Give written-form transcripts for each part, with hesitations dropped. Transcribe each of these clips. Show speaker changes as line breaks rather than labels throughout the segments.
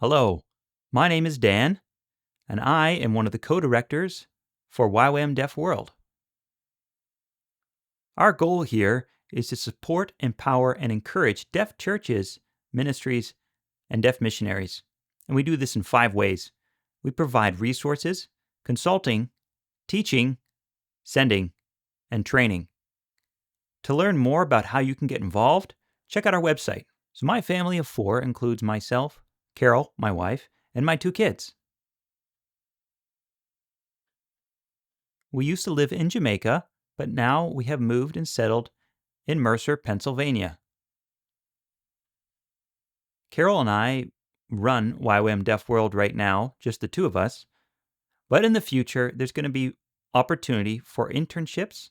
Hello, my name is Dan, and I am one of the co-directors for YWAM Deaf World. Our goal here is to support, empower, and encourage deaf churches, ministries, and deaf missionaries. And we do this in 5 ways. We provide resources, consulting, teaching, sending, and training. To learn more about how you can get involved, check out our website. So my family of 4 includes myself, Carol, my wife, and my 2 kids. We used to live in Jamaica, but now we have moved and settled in Mercer, Pennsylvania. Carol and I run YWAM Deaf World right now, just the 2 of us, but in the future, there's going to be opportunity for internships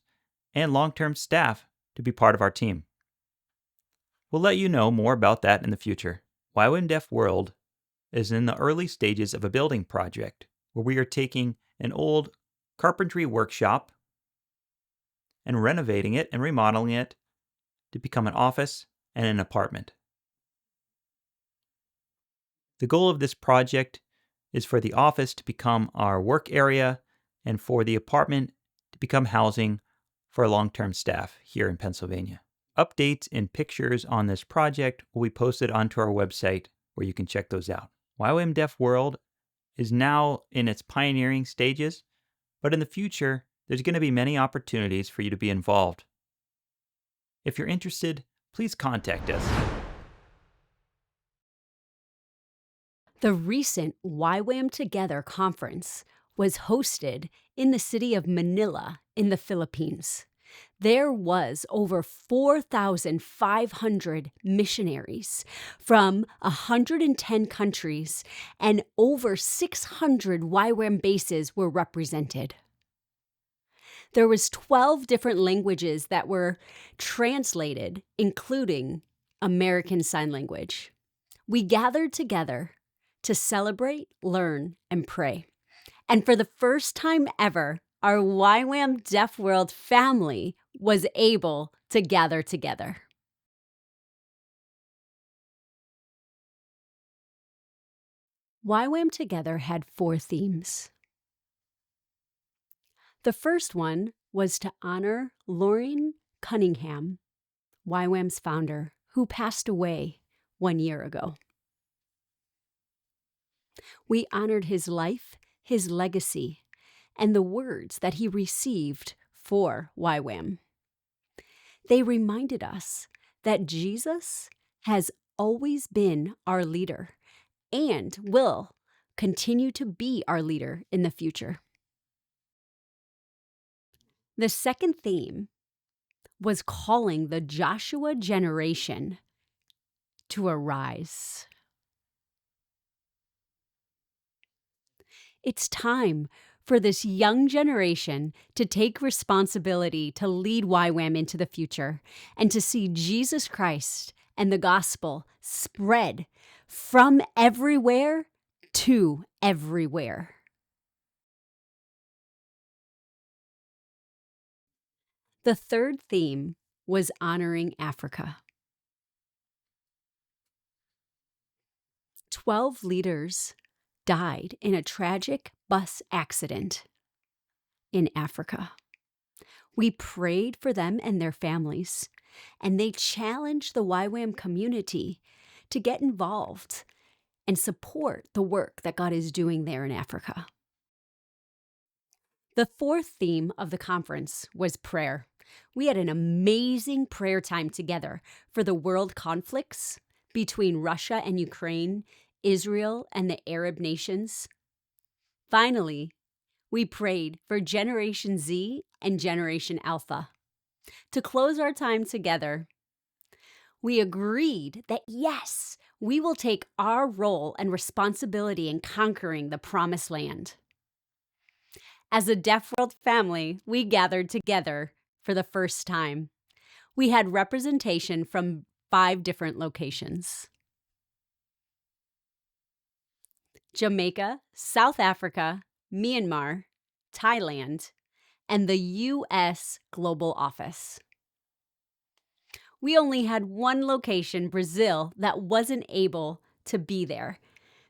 and long-term staff to be part of our team. We'll let you know more about that in the future. YWAM Deaf World is in the early stages of a building project where we are taking an old carpentry workshop and renovating it and remodeling it to become an office and an apartment. The goal of this project is for the office to become our work area and for the apartment to become housing for long-term staff here in Pennsylvania. Updates and pictures on this project will be posted onto our website where you can check those out. YWAM Deaf World is now in its pioneering stages, but in the future, there's going to be many opportunities for you to be involved. If you're interested, please contact us.
The recent YWAM Together conference was hosted in the city of Manila in the Philippines. There was over 4,500 missionaries from 110 countries, and over 600 YWAM bases were represented. There was 12 different languages that were translated, including American Sign Language. We gathered together to celebrate, learn, and pray. And for the first time ever, our YWAM Deaf World family was able to gather together. YWAM Together had 4 themes. The first one was to honor Lauren Cunningham, YWAM's founder, who passed away 1 year ago. We honored his life, his legacy, and the words that he received for YWAM. They reminded us that Jesus has always been our leader and will continue to be our leader in the future. The second theme was calling the Joshua generation to arise. It's time for this young generation to take responsibility to lead YWAM into the future and to see Jesus Christ and the gospel spread from everywhere to everywhere. The third theme was honoring Africa. 12 leaders died in a tragic bus accident in Africa. We prayed for them and their families, and they challenged the YWAM community to get involved and support the work that God is doing there in Africa. The fourth theme of the conference was prayer. We had an amazing prayer time together for the world conflicts between Russia and Ukraine, Israel and the Arab nations. Finally, we prayed for Generation Z and Generation Alpha. To close our time together, we agreed that yes, we will take our role and responsibility in conquering the Promised Land. As a Deaf World family, we gathered together for the first time. We had representation from 5 different locations: Jamaica, South Africa, Myanmar, Thailand, and the U.S. Global Office. We only had one location, Brazil, that wasn't able to be there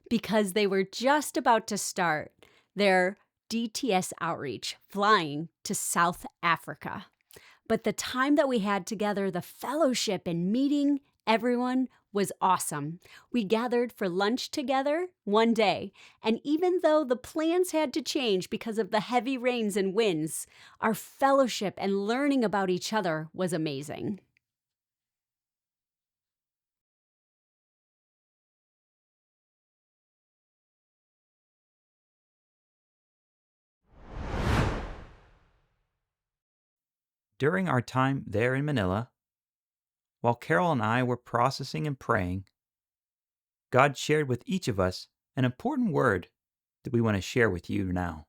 because they were just about to start their DTS outreach, flying to South Africa. But the time that we had together, the fellowship and meeting everyone was awesome. We gathered for lunch together one day, and even though the plans had to change because of the heavy rains and winds, our fellowship and learning about each other was amazing.
During our time there in Manila, while Carol and I were processing and praying, God shared with each of us an important word that we want to share with you now.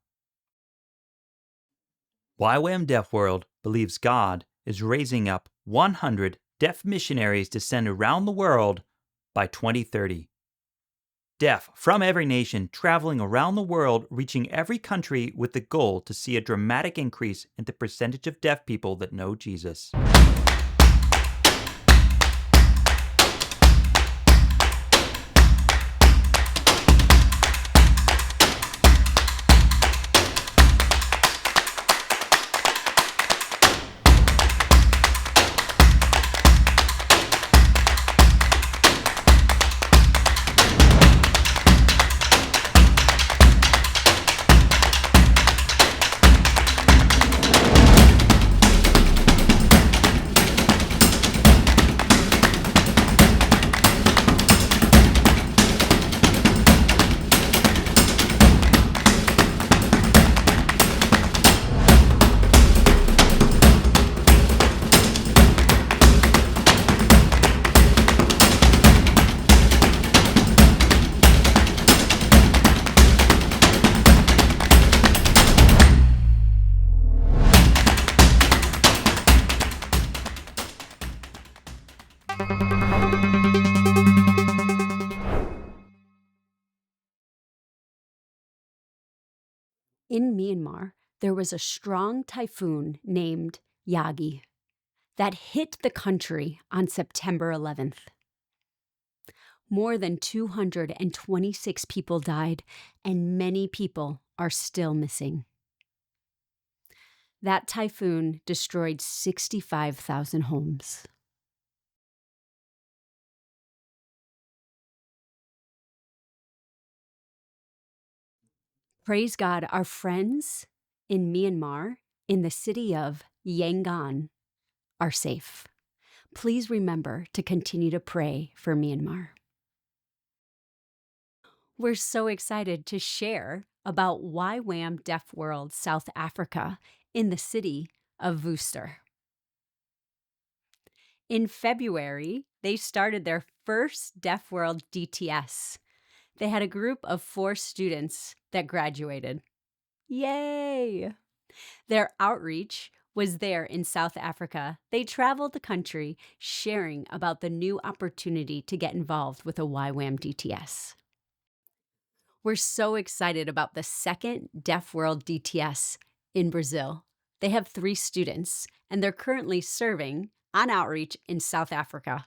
YWAM Deaf World believes God is raising up 100 deaf missionaries to send around the world by 2030. Deaf from every nation traveling around the world, reaching every country with the goal to see a dramatic increase in the percentage of deaf people that know Jesus.
In Myanmar, there was a strong typhoon named Yagi that hit the country on September 11th. More than 226 people died, and many people are still missing. That typhoon destroyed 65,000 homes. Praise God, our friends in Myanmar, in the city of Yangon, are safe. Please remember to continue to pray for Myanmar. We're so excited to share about YWAM Deaf World South Africa in the city of Worcester. In February, they started their first Deaf World DTS. They had a group of 4 students that graduated. Yay! Their outreach was there in South Africa. They traveled the country sharing about the new opportunity to get involved with a YWAM DTS. We're so excited about the second Deaf World DTS in Brazil. They have 3 students, and they're currently serving on outreach in South Africa.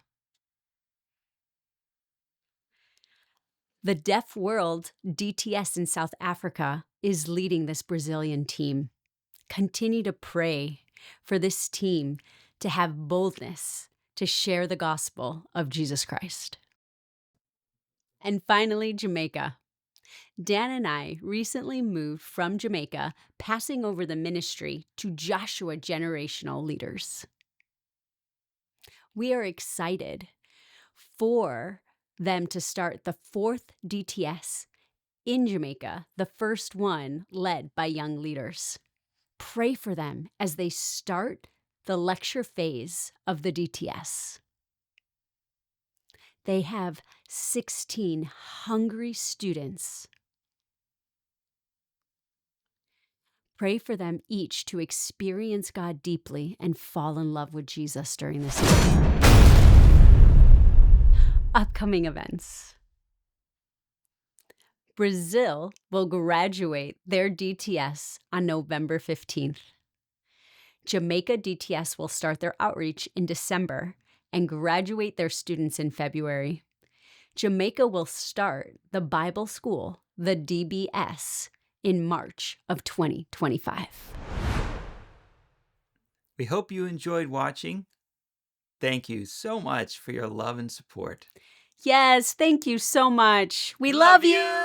The Deaf World DTS in South Africa is leading this Brazilian team. Continue to pray for this team to have boldness to share the gospel of Jesus Christ. And finally, Jamaica. Dan and I recently moved from Jamaica, passing over the ministry to Joshua generational leaders. We are excited for them to start the 4th DTS in Jamaica, the first one led by young leaders. Pray for them as they start the lecture phase of the DTS. They have 16 hungry students. Pray for them each to experience God deeply and fall in love with Jesus during this year. Upcoming events. Brazil will graduate their DTS on November 15th. Jamaica DTS will start their outreach in December and graduate their students in February. Jamaica will start the Bible school, the DBS, in March of 2025.
We hope you enjoyed watching. Thank you so much for your love and support.
Yes, thank you so much. We
Love
love you.